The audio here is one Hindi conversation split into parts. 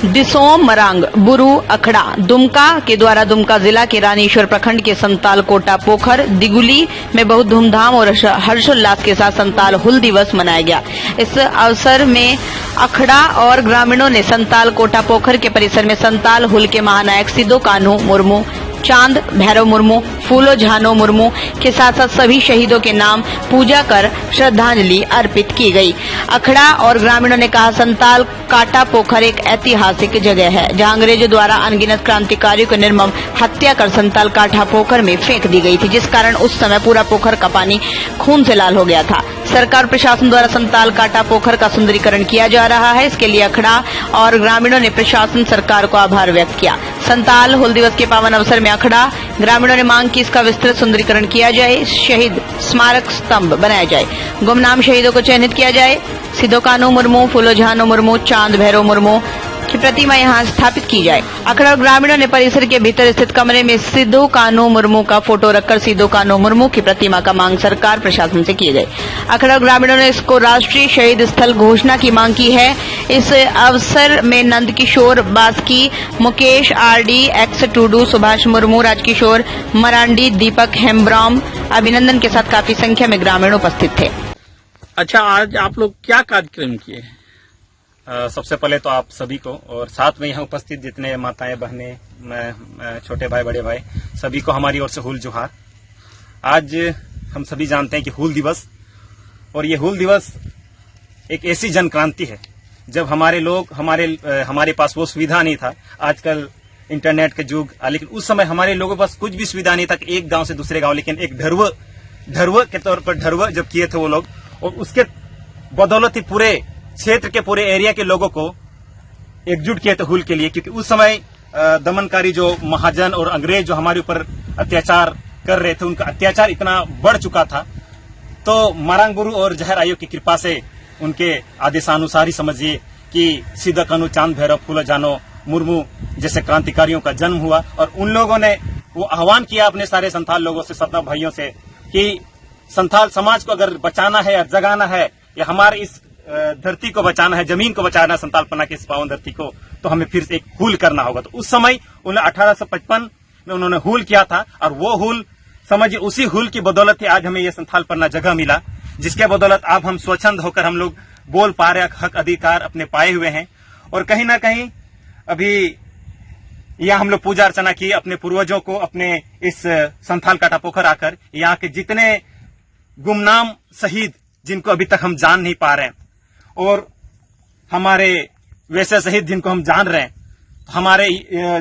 दिसोम मरांग बुरु अखड़ा दुमका के द्वारा दुमका जिला के रानीश्वर प्रखंड के संताल कोटा पोखर दिगुली में बहुत धूमधाम और हर्षोल्लास के साथ संताल हुल दिवस मनाया गया। इस अवसर में अखड़ा और ग्रामीणों ने संताल कोटा पोखर के परिसर में संताल हुल के महानायक सिदो कान्हू मुर्मू, चांद भैरव मुर्मू, फूलो झानो मुर्मू के साथ साथ सभी शहीदों के नाम पूजा कर श्रद्धांजलि अर्पित की गई। अखड़ा और ग्रामीणों ने कहा, संताल काटा पोखर एक ऐतिहासिक जगह है जहां अंग्रेजों द्वारा अनगिनत क्रांतिकारियों को निर्मम हत्या कर संताल काटा पोखर में फेंक दी गई थी, जिस कारण उस समय पूरा पोखर का पानी खून से लाल हो गया था। सरकार प्रशासन द्वारा संताल काटा पोखर का सुंदरीकरण किया जा रहा है। इसके लिए अखड़ा और ग्रामीणों ने प्रशासन सरकार को आभार व्यक्त किया। संताल हुल दिवस के पावन अवसर में अखड़ा ग्रामीणों ने मांग की इसका विस्तृत सुंदरीकरण किया जाए, शहीद स्मारक स्तंभ बनाया जाए, गुमनाम शहीदों को चयनित किया जाए, सिदो कान्हू मुर्मू, फूलो झानो मुर्मू, चांद भैरव मुर्मू की प्रतिमा यहां स्थापित की जाए। अखड़ा और ग्रामीणों ने परिसर के भीतर स्थित कमरे में सिदो कान्हू मुर्मू का फोटो रखकर सिदो कान्हू मुर्मू की प्रतिमा का मांग सरकार प्रशासन से की गई। अखड़ा और ग्रामीणों ने इसको राष्ट्रीय शहीद स्थल घोषणा की मांग की है। इस अवसर में नंद किशोर बास्की, मुकेश आरडी, एक्स टूडू, सुभाष मुर्मू, राजकिशोर मरांडी, दीपक हेम्ब्रॉम, अभिनंदन के साथ काफी संख्या में ग्रामीण उपस्थित थे। अच्छा, आज आप लोग क्या कार्यक्रम किए? सबसे पहले तो आप सभी को और साथ में यहाँ उपस्थित जितने माताएं, बहनें, छोटे भाई, बड़े भाई, सभी को हमारी ओर से हुल जोहार। आज हम सभी जानते हैं कि हुल दिवस, और ये हुल दिवस एक ऐसी जन क्रांति है जब हमारे लोग हमारे पास वो सुविधा नहीं था। आजकल इंटरनेट के युग, लेकिन उस समय हमारे लोगों के पास कुछ भी सुविधा नहीं था कि एक गांव से दूसरे गांव, लेकिन एक ढरव के तौर पर ढरव जब किए थे वो लोग, और उसके बदौलत ही पूरे क्षेत्र के पूरे एरिया के लोगों को एकजुट किए थे हुल के लिए। क्योंकि उस समय दमनकारी जो महाजन और अंग्रेज जो हमारे ऊपर अत्याचार कर रहे थे, उनका अत्याचार इतना बढ़ चुका था, तो मरांग गुरु और जहर आयोग की कृपा से उनके आदेशानुसार ही समझिए कि सिदो कान्हू, चांद भैरव, फूलो झानो मुर्मू जैसे क्रांतिकारियों का जन्म हुआ। और उन लोगों ने वो आह्वान किया अपने सारे संथाल लोगों से, सतना भाइयों से, कि संथाल समाज को अगर बचाना है या जगाना है, या हमारे इस धरती को बचाना है, जमीन को बचाना है, संताल पन्ना की इस पावन धरती को, तो हमें फिर से एक हुल करना होगा। तो उस समय उन्हें 1855 में उन्होंने हुल किया था, और वो हुल समझिए उसी हुल की बदौलत ही आज हमें ये संथाल पन्ना जगह मिला, जिसके बदौलत अब हम स्वच्छंद होकर हम लोग बोल पा रहे, हक अधिकार अपने पाए हुए हैं। और कहीं ना कहीं अभी यहाँ हम लोग पूजा अर्चना की अपने पूर्वजों को, अपने इस संथाल काटा पोखर आकर यहाँ के जितने गुमनाम शहीद जिनको अभी तक हम जान नहीं पा रहे हैं, और हमारे वैसे शहीद जिनको हम जान रहे हैं, हमारे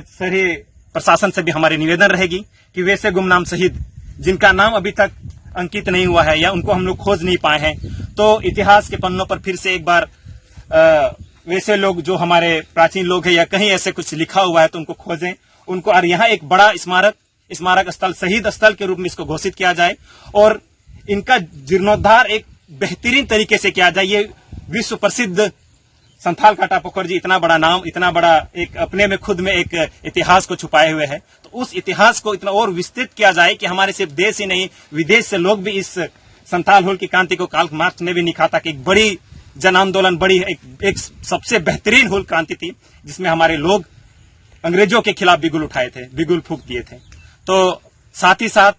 शहरी प्रशासन से भी हमारी निवेदन रहेगी कि वैसे गुमनाम शहीद जिनका नाम अभी तक अंकित नहीं हुआ है या उनको हम लोग खोज नहीं पाए हैं, तो इतिहास के पन्नों पर फिर से एक बार वैसे लोग जो हमारे प्राचीन लोग हैं या कहीं ऐसे कुछ लिखा हुआ है तो उनको खोजें, उनको, और यहाँ एक बड़ा स्मारक स्थल, शहीद स्थल के रूप में इसको घोषित किया जाए, और इनका जीर्णोद्धार एक बेहतरीन तरीके से किया जाए। ये विश्व प्रसिद्ध संथाल काटा पोखर जी इतना बड़ा नाम, इतना बड़ा एक अपने में खुद में एक इतिहास को छुपाए हुए है, तो उस इतिहास को इतना और विस्तृत किया जाए कि हमारे सिर्फ देश ही नहीं, विदेश से लोग भी इस संथाल हुल की क्रांति को, कार्ल मार्क्स ने भी लिखा था कि एक बड़ी जन आंदोलन, बड़ी एक सबसे बेहतरीन हुल क्रांति थी, जिसमें हमारे लोग अंग्रेजों के खिलाफ बिगुल उठाए थे, बिगुल फूंक दिए थे। तो साथ ही साथ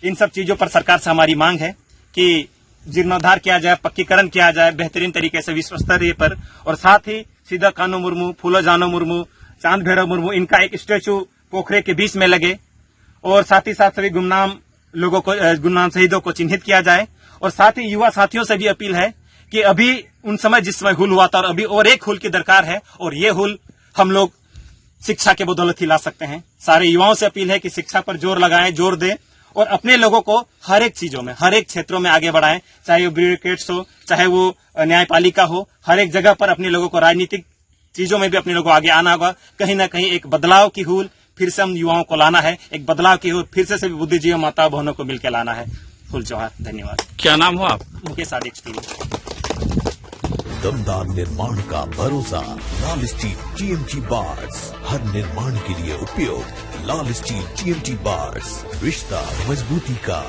इन सब चीजों पर सरकार से हमारी मांग है कि जीर्णोद्धार किया जाए, पक्कीकरण किया जाए बेहतरीन तरीके से विश्व स्तरीय पर, और साथ ही सिदो कान्हू मुर्मू, फूलो झानो मुर्मू, चांद भैरव मुर्मू, इनका एक स्टेचू पोखरे के बीच में लगे, और साथ ही साथ सभी गुमनाम लोगों को, गुमनाम शहीदों को चिन्हित किया जाए। और साथ ही युवा साथियों से भी अपील है कि अभी उन समय जिस समय हुल हुआ था और अभी और एक हुल की दरकार है, और ये हुल हम लोग शिक्षा के बदौलत ही ला सकते हैं। सारे युवाओं से अपील है कि शिक्षा पर जोर लगाएं, जोर दें, और अपने लोगों को हर एक चीजों में, हर एक क्षेत्रों में आगे बढ़ाएं, चाहे वो ब्यूरोक्रेट्स हो, चाहे वो न्यायपालिका हो, हर एक जगह पर अपने लोगों को, राजनीतिक चीजों में भी अपने लोगों को आगे आना होगा। कहीं ना कहीं एक बदलाव की हुल फिर से हम युवाओं को लाना है, एक बदलाव की हुल फिर से सभी बुद्धिजीवी माता बहनों को मिलकर लाना है। हुल जोहार, धन्यवाद। क्या नाम हो आप? मुकेश आरडी। दमदार निर्माण का भरोसा, लाल स्टील TMT बार्स, हर निर्माण के लिए उपयोग। लाल स्टील TMT बार्स, रिश्ता मजबूती का।